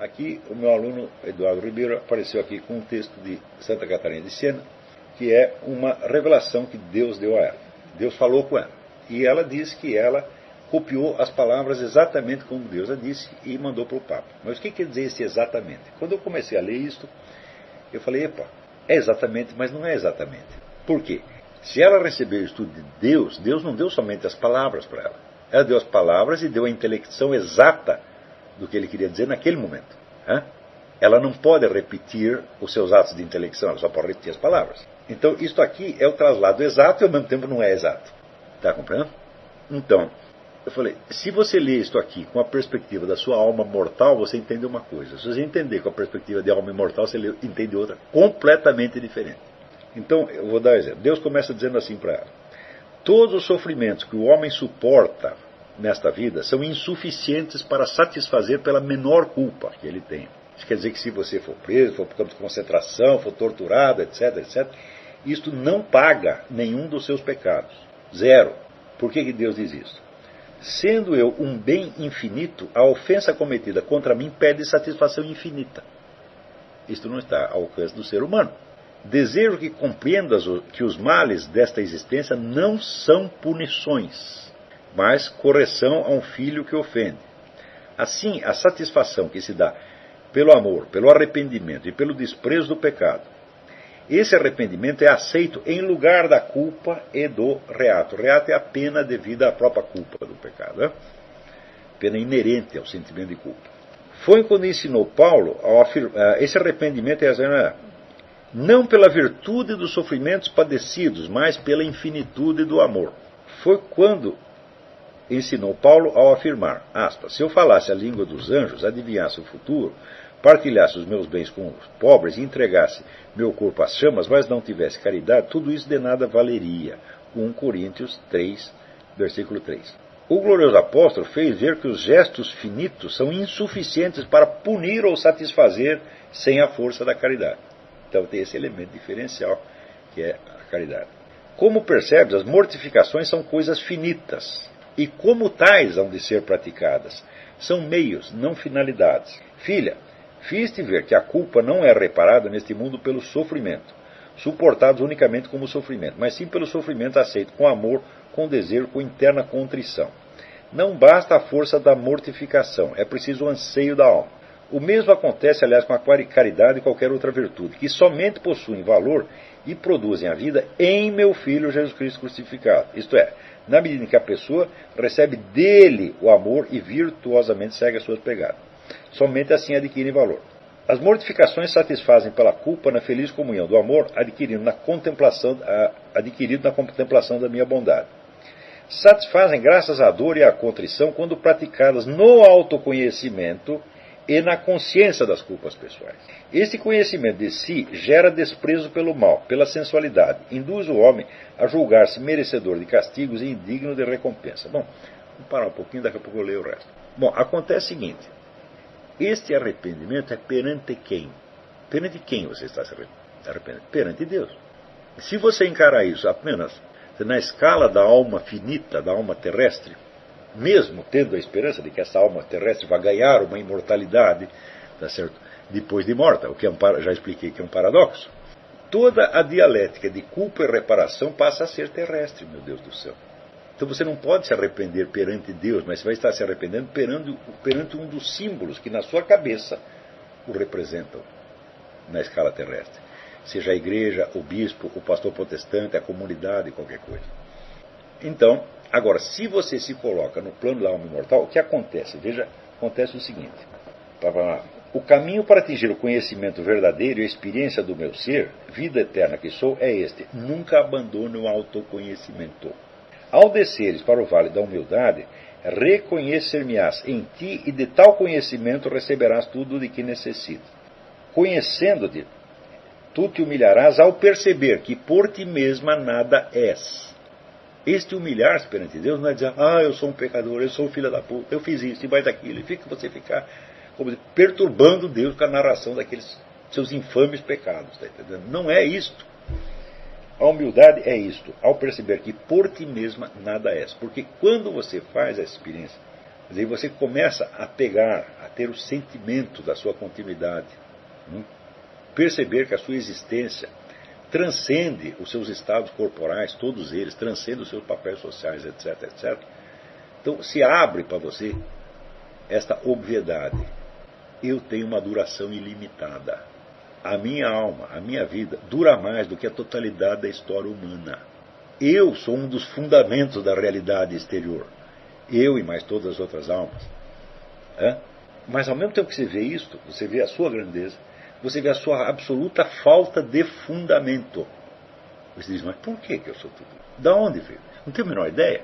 aqui o meu aluno Eduardo Ribeiro apareceu aqui com um texto de Santa Catarina de Siena, que é uma revelação que Deus deu a ela. Deus falou com ela. E ela diz que ela copiou as palavras exatamente como Deus a disse e mandou para o Papa. Mas o que quer dizer esse exatamente? Quando eu comecei a ler isto, eu falei, epa, é exatamente, mas não é exatamente. Por quê? Se ela recebeu o estudo de Deus, Deus não deu somente as palavras para ela. Ela deu as palavras e deu a intelecção exata do que ele queria dizer naquele momento. Ela não pode repetir os seus atos de intelecção, ela só pode repetir as palavras. Então, isto aqui é o traslado exato e ao mesmo tempo não é exato. Está compreendendo? Então, eu falei, se você lê isto aqui com a perspectiva da sua alma mortal, você entende uma coisa. Se você entender com a perspectiva de alma imortal, você entende outra completamente diferente. Então, eu vou dar um exemplo. Deus começa dizendo assim para ela: todos os sofrimentos que o homem suporta nesta vida são insuficientes para satisfazer pela menor culpa que ele tem. Isso quer dizer que se você for preso, for por campo de concentração, for torturado, etc., etc., isto não paga nenhum dos seus pecados. Zero. Por que Deus diz isso? Sendo eu um bem infinito, a ofensa cometida contra mim pede satisfação infinita. Isto não está ao alcance do ser humano. Desejo que compreendas que os males desta existência não são punições, mas correção a um filho que ofende. Assim, a satisfação que se dá pelo amor, pelo arrependimento e pelo desprezo do pecado, esse arrependimento é aceito em lugar da culpa e do reato. O reato é a pena devida à própria culpa do pecado. Pena inerente ao sentimento de culpa. Foi quando ensinou Paulo esse arrependimento não pela virtude dos sofrimentos padecidos, mas pela infinitude do amor. Foi quando ensinou Paulo ao afirmar, aspas, se eu falasse a língua dos anjos, adivinhasse o futuro, partilhasse os meus bens com os pobres e entregasse meu corpo às chamas, mas não tivesse caridade, tudo isso de nada valeria. 1 Coríntios 3, versículo 3. O glorioso apóstolo fez ver que os gestos finitos são insuficientes para punir ou satisfazer sem a força da caridade. Então tem esse elemento diferencial, que é a caridade. Como percebes, as mortificações são coisas finitas, e como tais hão de ser praticadas. São meios, não finalidades. Filha, fiz-te ver que a culpa não é reparada neste mundo pelo sofrimento, suportados unicamente como sofrimento, mas sim pelo sofrimento aceito com amor, com desejo, com interna contrição. Não basta a força da mortificação, é preciso o anseio da alma. O mesmo acontece, aliás, com a caridade e qualquer outra virtude, que somente possuem valor e produzem a vida em meu Filho Jesus Cristo crucificado. Isto é, na medida em que a pessoa recebe dele o amor e virtuosamente segue as suas pegadas. Somente assim adquirem valor. As mortificações satisfazem pela culpa na feliz comunhão do amor adquirido na contemplação da minha bondade. Satisfazem graças à dor e à contrição quando praticadas no autoconhecimento e na consciência das culpas pessoais. Este conhecimento de si gera desprezo pelo mal, pela sensualidade, induz o homem a julgar-se merecedor de castigos e indigno de recompensa. Bom, vamos parar um pouquinho, daqui a pouco eu leio o resto. Bom, acontece o seguinte, este arrependimento é perante quem? Perante quem você está se arrependendo? Perante Deus. Se você encarar isso apenas na escala da alma finita, da alma terrestre, mesmo tendo a esperança de que essa alma terrestre vai ganhar uma imortalidade, tá certo? Depois de morta, o que já expliquei que é um paradoxo, toda a dialética de culpa e reparação passa a ser terrestre, meu Deus do céu. Então você não pode se arrepender perante Deus, mas você vai estar se arrependendo perante um dos símbolos que na sua cabeça o representam na escala terrestre. Seja a igreja, o bispo, o pastor protestante, a comunidade, qualquer coisa. Então, agora, se você se coloca no plano da alma imortal, o que acontece? Veja, acontece o seguinte. O caminho para atingir o conhecimento verdadeiro e a experiência do meu ser, vida eterna que sou, é este. Nunca abandone o autoconhecimento. Ao desceres para o vale da humildade, reconhecer-me-ás em ti e de tal conhecimento receberás tudo de que necessitas. Conhecendo-te, tu te humilharás ao perceber que por ti mesma nada és. Este humilhar-se perante Deus não é dizer, eu sou um pecador, eu sou um filho da puta, eu fiz isso e mais daquilo, e fica você ficar perturbando Deus com a narração daqueles seus infames pecados. Tá entendendo? Não é isto. A humildade é isto, ao perceber que por ti mesma nada és. Porque quando você faz essa experiência Quer dizer, você começa a pegar, a ter o sentimento da sua continuidade. Perceber que a sua existência transcende os seus estados corporais, todos eles, transcende os seus papéis sociais, etc, etc. Então se abre para você esta obviedade. Eu tenho uma duração ilimitada. A minha alma, a minha vida, dura mais do que a totalidade da história humana. Eu sou um dos fundamentos da realidade exterior. Eu e mais todas as outras almas. Mas ao mesmo tempo que você vê isto, você vê a sua grandeza, você vê a sua absoluta falta de fundamento. Você diz, mas por que eu sou tudo isso? Da onde veio? Não tenho a menor ideia.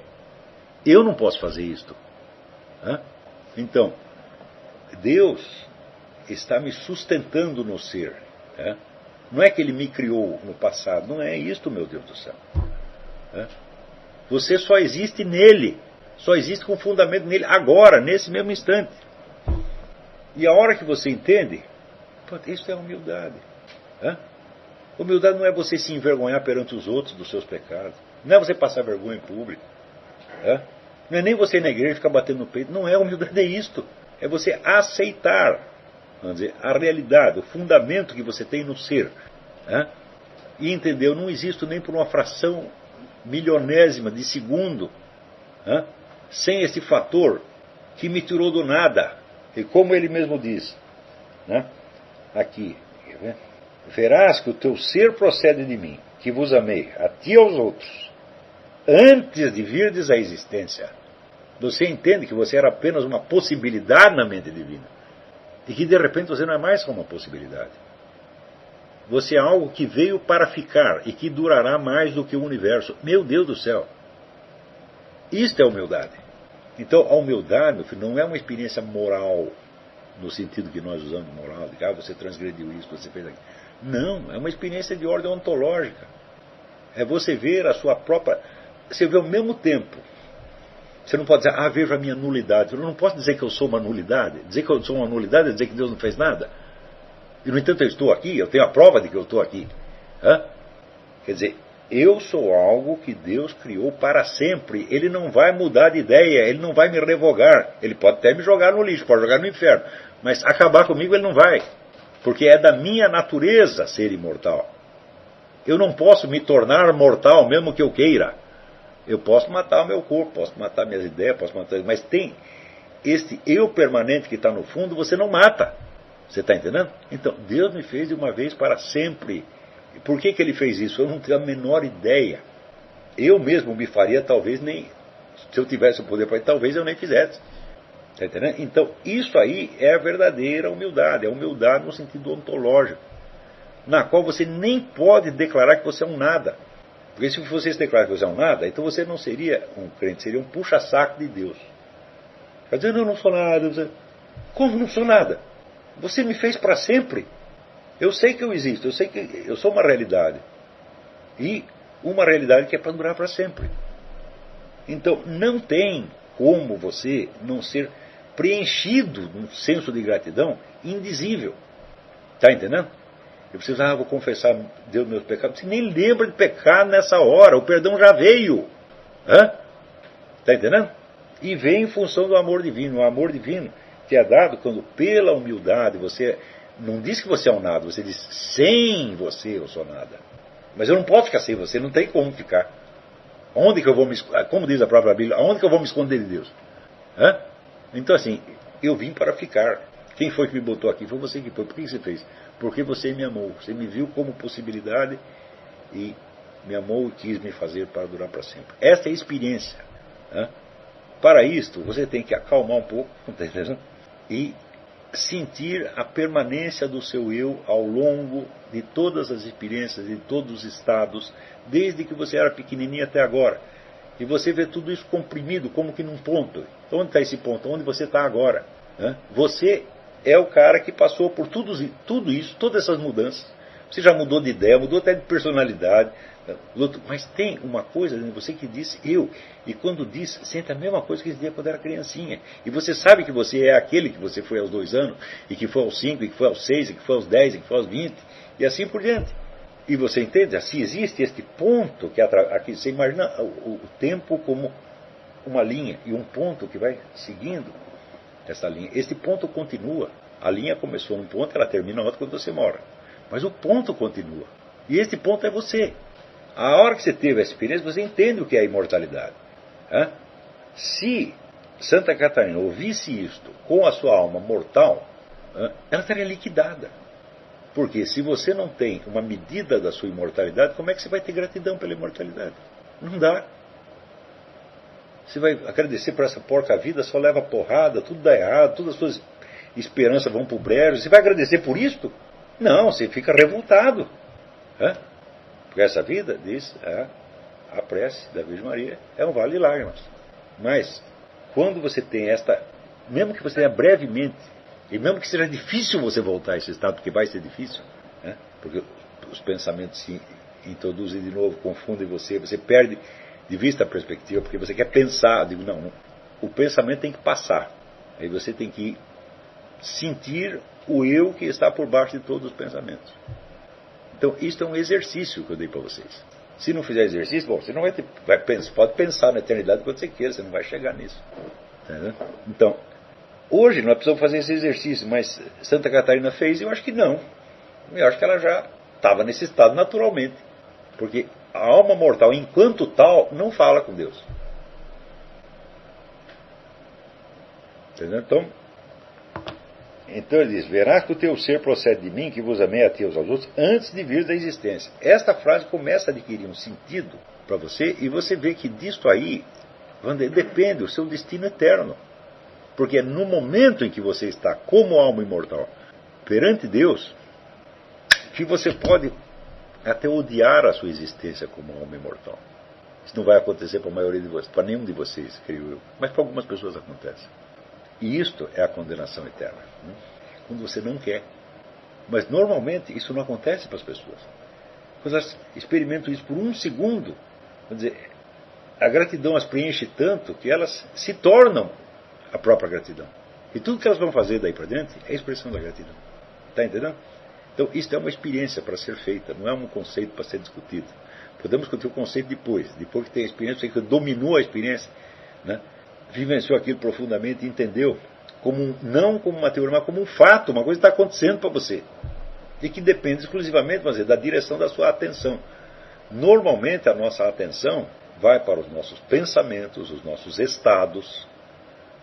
Eu não posso fazer isto. Então, Deus está me sustentando no ser. Não é que Ele me criou no passado. Não é isto, meu Deus do céu. Você só existe nele. Só existe com fundamento nele agora, nesse mesmo instante. E a hora que você entende, isso é humildade. Humildade não é você se envergonhar perante os outros dos seus pecados. Não é você passar vergonha em público. Não é nem você ir na igreja ficar batendo no peito. Não é humildade, é isto. É você aceitar, vamos dizer, a realidade, o fundamento que você tem no ser. E entender, eu não existo nem por uma fração milionésima de segundo, sem esse fator que me tirou do nada. E como ele mesmo diz, aqui, verás que o teu ser procede de mim, que vos amei, a ti e aos outros, antes de virdes à existência. Você entende que você era apenas uma possibilidade na mente divina, e que de repente você não é mais só uma possibilidade. Você é algo que veio para ficar e que durará mais do que o universo. Meu Deus do céu! Isto é humildade. Então a humildade, meu filho, não é uma experiência moral, no sentido que nós usamos moral, de você transgrediu isso, você fez aquilo. Não, é uma experiência de ordem ontológica. É você ver a sua própria... Você vê ao mesmo tempo. Você não pode dizer, vejo a minha nulidade. Eu não posso dizer que eu sou uma nulidade. Dizer que eu sou uma nulidade é dizer que Deus não fez nada. E no entanto eu estou aqui, eu tenho a prova de que eu estou aqui. Quer dizer, eu sou algo que Deus criou para sempre. Ele não vai mudar de ideia, Ele não vai me revogar. Ele pode até me jogar no lixo, pode jogar no inferno. Mas acabar comigo Ele não vai. Porque é da minha natureza ser imortal. Eu não posso me tornar mortal mesmo que eu queira. Eu posso matar o meu corpo, posso matar minhas ideias, posso matar... Mas tem este eu permanente que está no fundo, você não mata. Você está entendendo? Então, Deus me fez de uma vez para sempre. E por que Ele fez isso? Eu não tenho a menor ideia. Eu mesmo me faria, talvez nem... Se eu tivesse o poder para isso, talvez eu nem fizesse. Está entendendo? Então, isso aí é a verdadeira humildade. É humildade no sentido ontológico. Na qual você nem pode declarar que você é um nada. Porque se você se declarar que você é um nada, então você não seria um crente, seria um puxa-saco de Deus. Está dizendo, eu não sou nada. Como não sou nada? Você me fez para sempre. Eu sei que eu existo, eu sei que eu sou uma realidade. E uma realidade que é para durar para sempre. Então, não tem como você não ser preenchido de um senso de gratidão indizível. Está entendendo? Eu preciso, vou confessar Deus meus pecados. Você nem lembra de pecar nessa hora, o perdão já veio. Está entendendo? E vem em função do amor divino. O amor divino que é dado quando, pela humildade, você não diz que você é um nada, você diz, sem você eu sou nada. Mas eu não posso ficar sem você, não tem como ficar. Onde que eu vou me esconder? Como diz a própria Bíblia, aonde que eu vou me esconder de Deus? Então assim, eu vim para ficar. Quem foi que me botou aqui? Foi você que foi. Por que você fez? Porque você me amou. Você me viu como possibilidade e me amou e quis me fazer para durar para sempre. Essa é a experiência. Para isto, você tem que acalmar um pouco, tá entendendo? E sentir a permanência do seu eu ao longo de todas as experiências, de todos os estados, desde que você era pequenininho até agora. E você vê tudo isso comprimido, como que num ponto. Onde está esse ponto? Onde você está agora? Você é o cara que passou por tudo isso, todas essas mudanças. Você já mudou de ideia, mudou até de personalidade. Mas tem uma coisa em você que diz eu. E quando diz, sente a mesma coisa que dizia quando era criancinha. E você sabe que você é aquele que você foi aos 2 anos, e que foi aos 5, e que foi aos 6, e que foi aos 10, e que foi aos 20, e assim por diante. E você entende? Assim existe este ponto que aqui você imagina o tempo como uma linha e um ponto que vai seguindo essa linha. Este ponto continua. A linha começou num ponto, ela termina outro quando você morre. Mas o ponto continua. E este ponto é você. A hora que você teve essa experiência, você entende o que é a imortalidade. Se Santa Catarina ouvisse isto com a sua alma mortal, ela estaria liquidada. Porque se você não tem uma medida da sua imortalidade, como é que você vai ter gratidão pela imortalidade? Não dá. Você vai agradecer por essa porca vida, só leva porrada, tudo dá errado, todas as suas esperanças vão para o brejo. Você vai agradecer por isto? Não, você fica revoltado. Porque essa vida, diz a prece da Virgem Maria, é um vale de lágrimas. Mas, quando você tem esta, mesmo que você tenha brevemente, e mesmo que seja difícil você voltar a esse estado, porque vai ser difícil, porque os pensamentos se introduzem de novo, confundem você, você perde de vista a perspectiva, porque você quer pensar. Eu digo, não, o pensamento tem que passar. Aí você tem que sentir o eu que está por baixo de todos os pensamentos. Então, isso é um exercício que eu dei para vocês. Se não fizer exercício, bom, você não vai ter, pode pensar na eternidade quando você queira, você não vai chegar nisso. Entendeu? Então, hoje nós precisamos fazer esse exercício, mas Santa Catarina fez e eu acho que não. Eu acho que ela já estava nesse estado naturalmente. Porque a alma mortal, enquanto tal, não fala com Deus. Entendeu? Então ele diz, verás que o teu ser procede de mim, que vos amei a ti e aos outros, antes de vir da existência. Esta frase começa a adquirir um sentido para você, e você vê que disto aí depende o seu destino eterno. Porque é no momento em que você está como alma imortal perante Deus, que você pode até odiar a sua existência como alma imortal. Isso não vai acontecer para a maioria de vocês, para nenhum de vocês, creio eu. Mas para algumas pessoas acontece. E isto é a condenação eterna. Quando você não quer. Mas normalmente isso não acontece para as pessoas. Quando elas experimentam isso por um segundo, quer dizer, a gratidão as preenche tanto que elas se tornam a própria gratidão. E tudo que elas vão fazer daí para diante é a expressão da gratidão. Está entendendo? Então, isso é uma experiência para ser feita, não é um conceito para ser discutido. Podemos discutir o conceito depois que tem a experiência, que dominou a experiência, vivenciou aquilo profundamente e entendeu, não como uma teoria, mas como um fato, uma coisa que está acontecendo para você. E que depende exclusivamente, vamos dizer, da direção da sua atenção. Normalmente a nossa atenção vai para os nossos pensamentos, os nossos estados,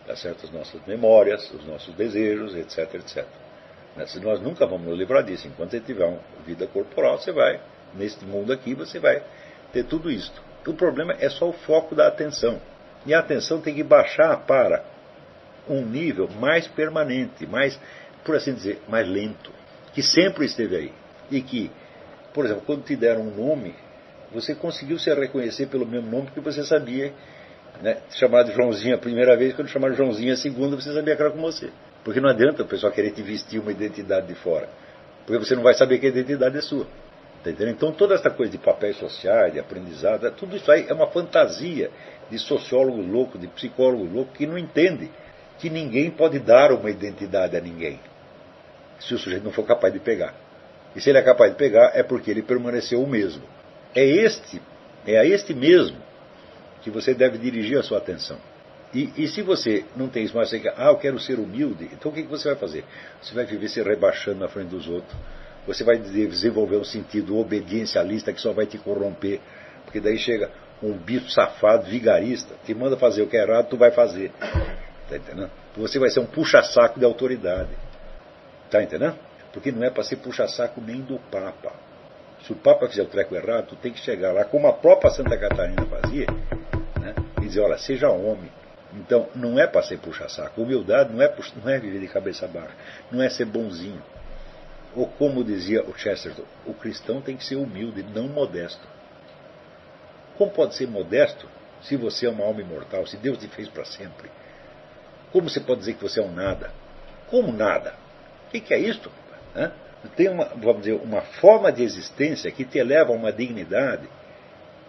as nossas memórias, os nossos desejos, etc, etc. Se nós nunca vamos nos livrar disso. Enquanto você tiver uma vida corporal, você vai, neste mundo aqui, você vai ter tudo isso. O problema é só o foco da atenção. E a atenção tem que baixar para um nível mais permanente, mais, por assim dizer, mais lento, que sempre esteve aí. E que, por exemplo, quando te deram um nome, você conseguiu se reconhecer pelo mesmo nome porque você sabia, chamar de Joãozinho a primeira vez, quando chamaram Joãozinho a segunda, você sabia que era com você. Porque não adianta o pessoal querer te vestir uma identidade de fora. Porque você não vai saber que a identidade é sua. Tá entendendo? Então toda essa coisa de papéis sociais, de aprendizado, tudo isso aí é uma fantasia de sociólogo louco, de psicólogo louco, que não entende que ninguém pode dar uma identidade a ninguém, se o sujeito não for capaz de pegar. E se ele é capaz de pegar, é porque ele permaneceu o mesmo. É a este mesmo que você deve dirigir a sua atenção. E se você não tem isso, mas você quer, eu quero ser humilde, então o que você vai fazer? Você vai viver se rebaixando na frente dos outros. Você vai desenvolver um sentido obediencialista que só vai te corromper. Porque daí chega um bicho safado, vigarista, te manda fazer o que é errado, tu vai fazer. Está entendendo? Você vai ser um puxa-saco de autoridade. Está entendendo? Porque não é para ser puxa-saco nem do Papa. Se o Papa fizer o treco errado, tu tem que chegar lá, como a própria Santa Catarina fazia, e dizer, olha, seja homem. Então, não é para ser puxa-saco. Humildade não é viver de cabeça baixa. Não é ser bonzinho. Ou como dizia o Chesterton, o cristão tem que ser humilde, não modesto. Como pode ser modesto se você é uma alma imortal, se Deus te fez para sempre? Como você pode dizer que você é um nada? Como nada? O que é isto? Tem uma forma de existência que te eleva a uma dignidade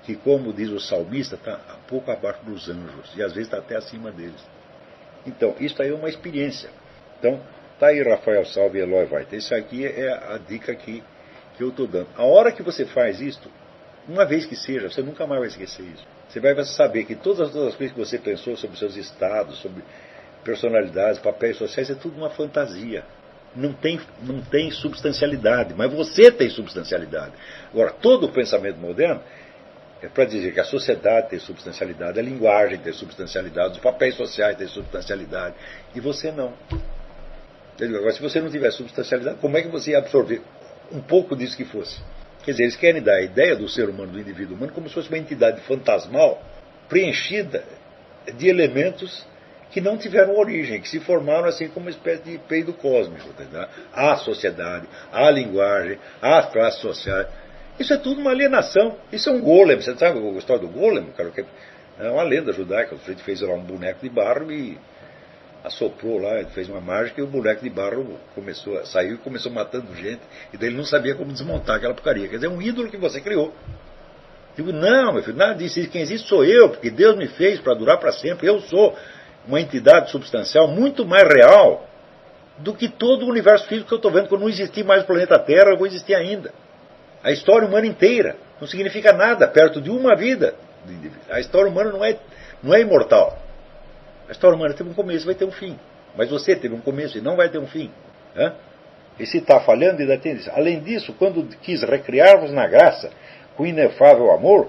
que, como diz o salmista, está um pouco abaixo dos anjos, e às vezes está até acima deles. Então, isso aí é uma experiência. Então, está aí Rafael Salve e Eloy Weiter. Isso aqui é a dica que eu estou dando. A hora que você faz isto, uma vez que seja, você nunca mais vai esquecer isso. Você vai saber que todas as coisas que você pensou sobre seus estados, sobre personalidades, papéis sociais, é tudo uma fantasia. Não tem substancialidade, mas você tem substancialidade. Agora, todo o pensamento moderno é para dizer que a sociedade tem substancialidade, a linguagem tem substancialidade, os papéis sociais têm substancialidade, e você não. Agora, se você não tiver substancialidade, como é que você ia absorver um pouco disso que fosse? Quer dizer, eles querem dar a ideia do ser humano, do indivíduo humano, como se fosse uma entidade fantasmal, preenchida de elementos que não tiveram origem, que se formaram assim como uma espécie de peido cósmico. Tá? Há sociedade, há linguagem, há classes sociais. Isso é tudo uma alienação. Isso é um golem. Você sabe a história do golem? Cara, é uma lenda judaica. O sujeito fez lá um boneco de barro e assoprou lá, fez uma mágica e o boneco de barro saiu e começou matando gente. E daí ele não sabia como desmontar aquela porcaria. Quer dizer, é um ídolo que você criou. Digo, não, meu filho, nada disso. Quem existe sou eu, porque Deus me fez para durar para sempre. Eu sou uma entidade substancial muito mais real do que todo o universo físico que eu estou vendo. Quando não existir mais o planeta Terra, eu vou existir ainda. A história humana inteira não significa nada perto de uma vida do indivíduo. A história humana não é imortal. A história humana teve um começo e vai ter um fim. Mas você teve um começo e não vai ter um fim. E se está falhando, ainda tem isso. Além disso, quando quis recriar-vos na graça, com inefável amor,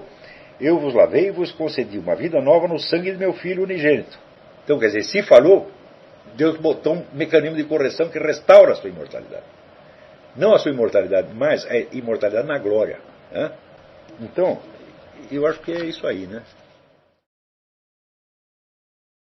eu vos lavei e vos concedi uma vida nova no sangue de meu Filho unigênito. Então, quer dizer, se falhou, Deus botou um mecanismo de correção que restaura a sua imortalidade. Não a sua imortalidade, mas a imortalidade na glória. Então, eu acho que é isso aí, né?